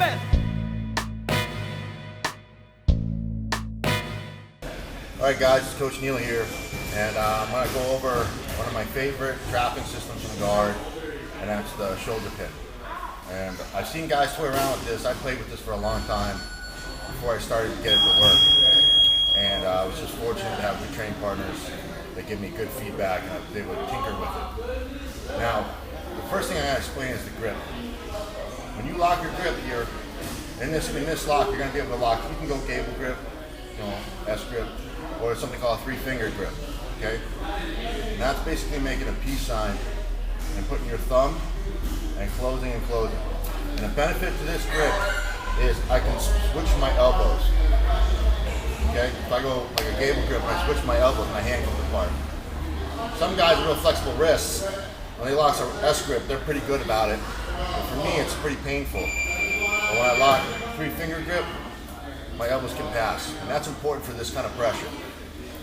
Amen. Alright guys, it's Coach Neal here, and I'm going to go over one of my favorite trapping systems from guard, and that's the shoulder pin. And I've seen guys toy around with this. I played with this for a long time before I started to get it to work. And I was just fortunate to have good training partners that give me good feedback and I was able to tinker with it. Now, the first thing I got to explain is the grip. When you lock your grip here, in this lock, you're going to be able to lock. You can go gable grip, S grip, or something called a 3-finger grip. Okay, and that's basically making a peace sign and putting your thumb and closing and closing. And the benefit to this grip is I can switch my elbows. Okay, if I go like a gable grip, when I switch my elbows, my hand comes apart. Some guys with real flexible wrists, when they lock an S grip, they're pretty good about it. But for me, it's pretty painful. But when I lock a 3-finger grip, my elbows can pass, and that's important for this kind of pressure.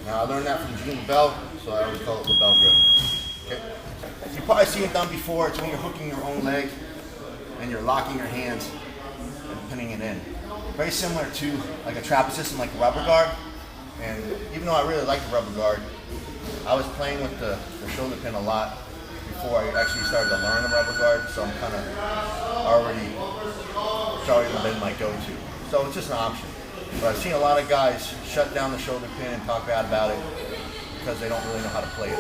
Now I learned that from Gene LaBelle, so I always call it LaBelle grip. Okay. You've probably seen it done before. It's when you're hooking your own leg and you're locking your hands and pinning it in. Very similar to like a trap system, like a rubber guard. And even though I really like the rubber guard, I was playing with the shoulder pin a lot before I actually started to learn the rubber guard. So I'm kind of it's already been my go-to. So it's just an option. But I've seen a lot of guys shut down the shoulder pin and talk bad about it because they don't really know how to play it.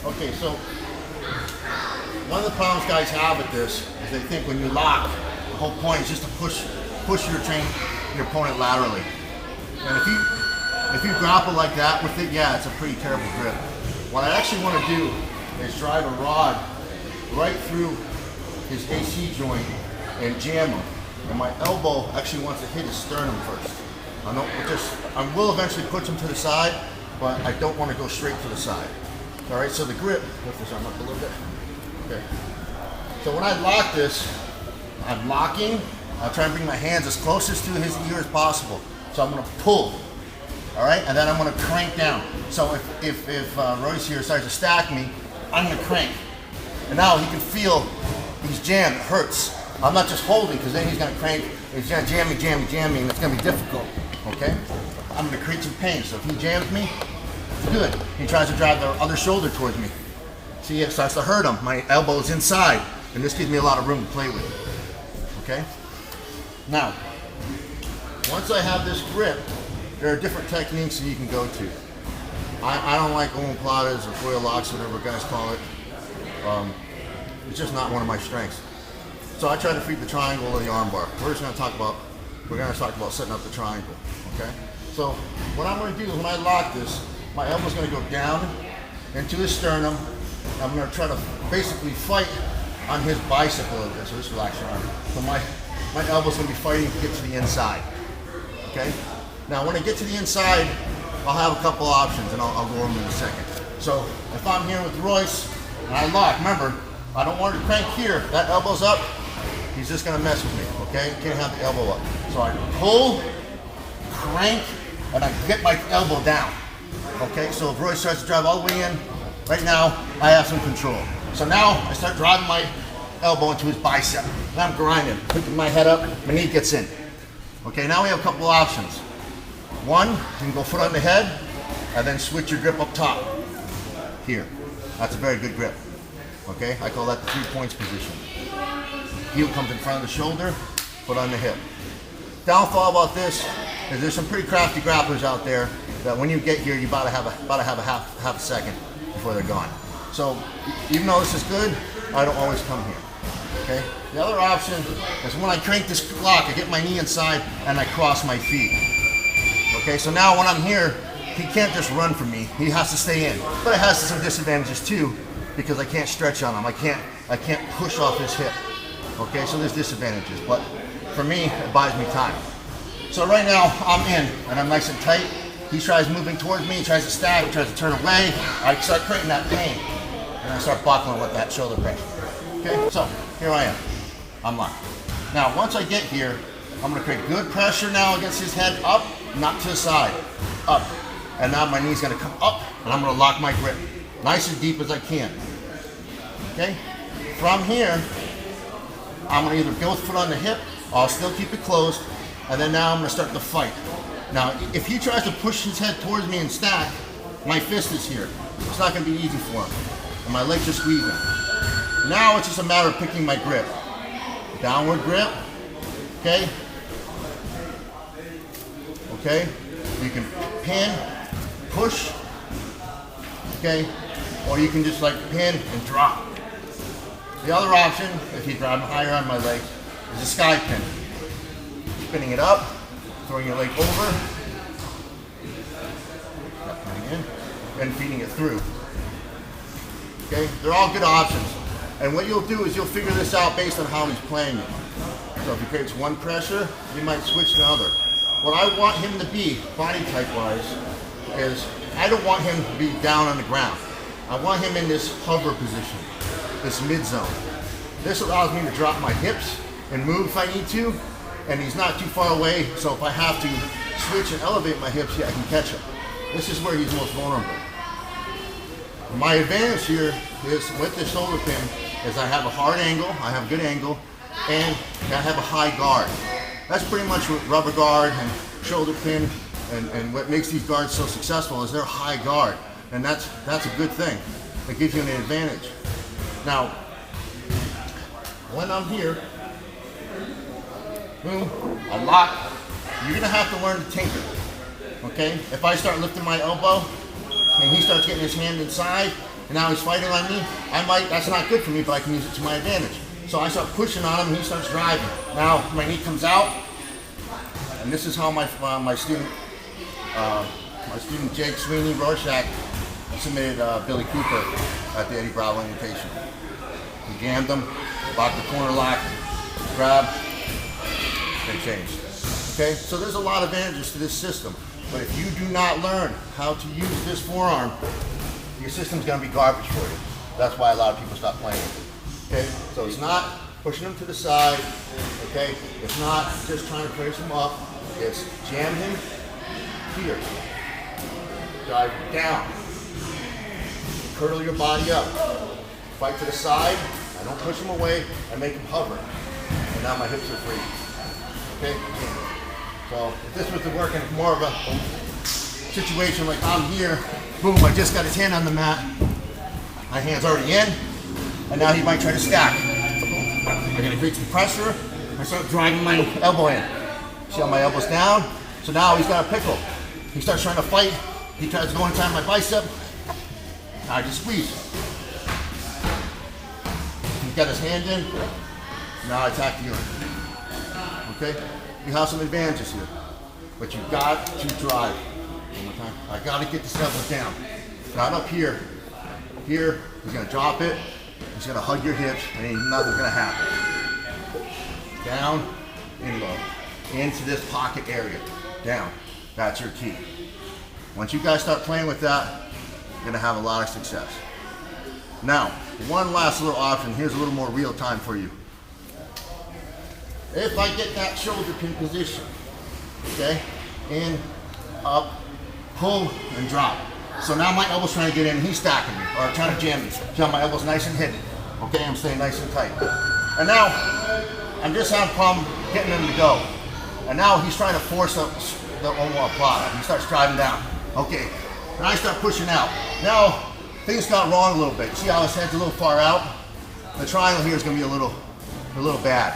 Okay, so one of the problems guys have with this is they think when you lock, the whole point is just to push your opponent laterally. And if you grapple like that with it, yeah, it's a pretty terrible grip. What I actually want to do is drive a rod right through his AC joint and jam him. And my elbow actually wants to hit his sternum first. I will eventually push him to the side, but I don't want to go straight to the side. All right, so the grip, lift this arm up a little bit. Okay. So when I lock this, I'm locking. I'll try and bring my hands as closest to his ear as possible. So I'm going to pull, all right, and then I'm going to crank down. So if Royce here starts to stack me, I'm going to crank. And now he can feel he's jammed. It hurts. I'm not just holding, because then he's going to crank. He's going to jam me, and it's going to be difficult. Okay? I'm going to create some pain. So if he jams me, good. He tries to drive the other shoulder towards me. See, it starts to hurt him. My elbow's inside, and this gives me a lot of room to play with. Okay? Now, once I have this grip, there are different techniques that you can go to. I don't like omoplatas or foil locks, whatever guys call it. It's just not one of my strengths. So I try to feed the triangle or the armbar. We're going to talk about setting up the triangle. Okay? So what I'm going to do is when I lock this, my elbow's going to go down into his sternum. I'm going to try to basically fight on his bicep a little bit. So just relax your arm. So my elbow's going to be fighting to get to the inside. Okay? Now when I get to the inside, I'll have a couple options, and I'll go over them in a second. So if I'm here with Royce and I lock, remember, I don't want to crank here. That elbow's up. He's just going to mess with me, okay? Can't have the elbow up. So I pull, crank, and I get my elbow down, okay? So if Royce starts to drive all the way in, right now, I have some control. So now I start driving my elbow into his bicep. And I'm grinding, picking my head up, my knee gets in. Okay, now we have a couple of options. One, you can go foot on the head, and then switch your grip up top. Here. That's a very good grip. Okay, I call that the 3 points position. Heel comes in front of the shoulder, foot on the hip. Downfall about this is there's some pretty crafty grapplers out there that when you get here, you about to have a half a second before they're gone. So even though this is good, I don't always come here. Okay. The other option is when I crank this lock, I get my knee inside and I cross my feet. Okay. So now when I'm here, he can't just run from me. He has to stay in. But it has some disadvantages too, because I can't stretch on him. I can't push off his hip. Okay, so there's disadvantages, but for me, it buys me time. So right now, I'm in, and I'm nice and tight. He tries moving towards me, he tries to stack, he tries to turn away. I start creating that pain, and I start buckling with that shoulder pain. Okay, so here I am. I'm locked. Now, once I get here, I'm gonna create good pressure now against his head, up, not to the side, up. And now my knee's gonna come up, and I'm gonna lock my grip, nice and deep as I can. Okay, from here, I'm gonna either go foot on the hip, or I'll still keep it closed, and then now I'm gonna start the fight. Now, if he tries to push his head towards me and stack, my fist is here. It's not gonna be easy for him, and my legs are squeezing. Now it's just a matter of picking my grip. Downward grip, okay? Okay, you can pin, push, okay? Or you can just like pin and drop. The other option, if you drive higher on my leg, is a sky pin. Spinning it up, throwing your leg over, and feeding it through. Okay, they're all good options. And what you'll do is you'll figure this out based on how he's playing it. So if he creates one pressure, you might switch to another. What I want him to be, body type wise, is I don't want him to be down on the ground. I want him in this hover position, this mid zone. This allows me to drop my hips and move if I need to, and he's not too far away, so if I have to switch and elevate my hips, yeah, I can catch him. This is where he's most vulnerable. My advantage here is with the shoulder pin is I have a hard angle, I have a good angle, and I have a high guard. That's pretty much what rubber guard and shoulder pin and what makes these guards so successful is they're high guard. And that's a good thing. It gives you an advantage. Now, when I'm here, boom, a lock, you're gonna have to learn to tinker. Okay? If I start lifting my elbow and he starts getting his hand inside and now he's fighting on me, that's not good for me, but I can use it to my advantage. So I start pushing on him and he starts driving. Now my knee comes out, and this is how my student Jake Sweeney Rorschach submitted Billy Cooper at the Eddie Bravo invitation. He jammed him, locked the corner lock, grab, they changed. Okay, so there's a lot of advantages to this system, but if you do not learn how to use this forearm, your system's gonna be garbage for you. That's why a lot of people stop playing it. Okay, so it's not pushing him to the side, okay? It's not just trying to brace him up, it's jam him here, dive down, curl your body up, fight to the side, I don't push him away, I make him hover, and now my hips are free, okay? So if this was to work in more of a situation like I'm here, boom, I just got his hand on the mat, my hand's already in, and now he might try to stack. I'm gonna create some pressure, I start driving my elbow in. See how my elbow's down? So now he's got a pickle. He starts trying to fight, he tries to go inside my bicep, I just squeeze. He's got his hand in, now I attack the urine. Okay? You have some advantages here, but you've got to drive. One more time. I got to get this elbow down. Not up here. Here, he's going to drop it, he's going to hug your hips, and nothing's going to happen. Down and low. Into this pocket area. Down. That's your key. Once you guys start playing with that, you're going to have a lot of success. Now, one last little option. Here's a little more real time for you. If I get that shoulder pin position, okay, in, up, pull, and drop. So now my elbow's trying to get in, and he's stacking me, or trying to jam me. See how my elbow's nice and hidden. Okay, I'm staying nice and tight. And now, I'm just having a problem getting him to go. And now he's trying to force up the omoplata. He starts driving down. Okay, and I start pushing out. Now, things got wrong a little bit. See how his head's a little far out? The triangle here is gonna be a little bad,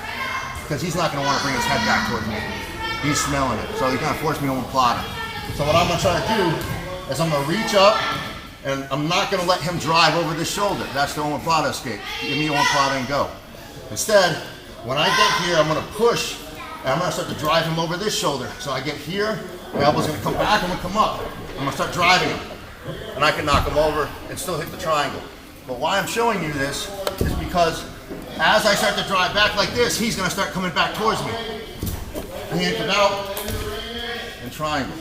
because he's not gonna want to bring his head back towards me. He's smelling it, so he's gonna force me omoplata. So what I'm gonna try to do is I'm gonna reach up, and I'm not gonna let him drive over this shoulder. That's the omoplata escape. Give me omoplata and go. Instead, when I get here, I'm gonna push, and I'm gonna start to drive him over this shoulder. So I get here, my elbow's gonna come back, I'm gonna come up. I'm gonna start driving him, and I can knock him over and still hit the triangle. But why I'm showing you this is because as I start to drive back like this, he's gonna start coming back towards me. Hand come out, and triangle.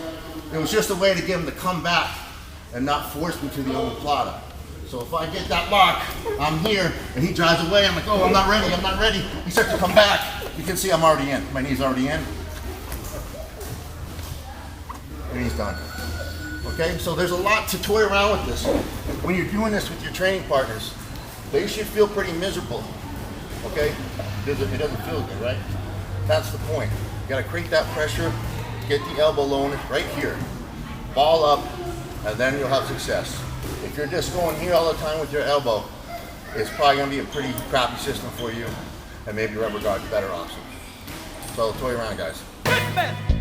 It was just a way to get him to come back and not force me to the omoplata. So if I get that lock, I'm here, and he drives away, I'm like, oh, I'm not ready. He starts to come back. You can see I'm already in. My knee's already in. And he's done. Okay, so there's a lot to toy around with this. When you're doing this with your training partners, they should feel pretty miserable. Okay? it doesn't feel good, right? That's the point. You gotta create that pressure, get the elbow lowered right here. Ball up, and then you'll have success. If you're just going here all the time with your elbow, it's probably gonna be a pretty crappy system for you, and maybe rubber guard's a better option. So throw you around, guys.